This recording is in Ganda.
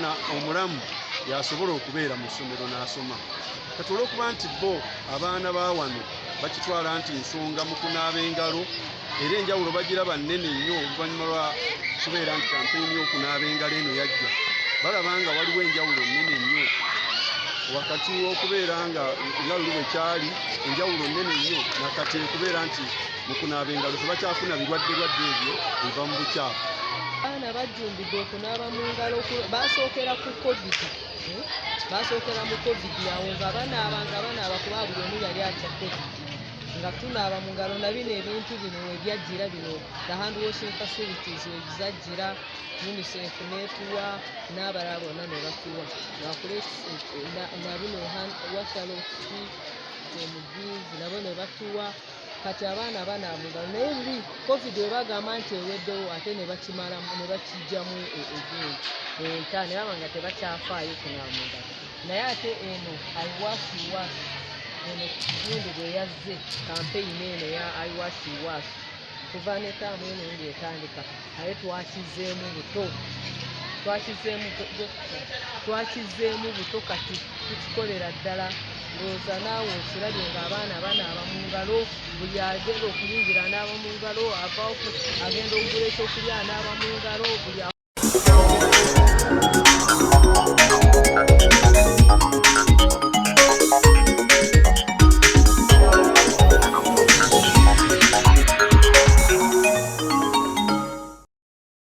omwana omulamu yasobola okubeera mu ssomero n'asoma. Kati olw'okuba nti bo abaana ba wano bakitwala nti nsonga mu kunaaba engalo, era enjawulo bagiraba nnene nnyo oluvannyuma lwa kubeera nti kampeyini y'okunaaba engalo eno yajja, balaba nga waliwo enjawulo nnene nnyo wakati w'okubeera nga luli bwe kyali, enjawulo nnene nnyo nakati kubeera nti mu kunaaba engalo tebakyafuna birwadde ebyo biva mu bukyafu. Abaana bajjumbidde okunaaba mu ngalo, basookera ku covid, basookera mu covid awo nga banaaba kuba buli omu yali atya covid, nga tunaaba mu ngalo na bino ebintu bino ebyajjira bino, the hand washing facilities ezajjira, UNICEF n'etuwa n'abalala bonna ne batuwa na bino washaloti omugizi nabo ne batuwa. Kati abaana banaaba mu ngalo, naye luli covid bwe bagamba nti eweddewo ate ne bakimala ne bakijjamu enta ne baba nga tebakyafaayo kunaaba mu ngalo. Naye ate eno iwasiwasi eno kitundu bwe yazze kampeyini eno ya iwasiwasi kuva ne taamu eno ng'etandika, naye twakizeemu buto kati tukikolera ddala. Ndowooza naawe okirabye ng'abaana banaaba mu ngalo, buli agenda okuyingira anaaba mu ngalo, avaawo agenda okugula ekyokulya anaaba mu ngalo, buli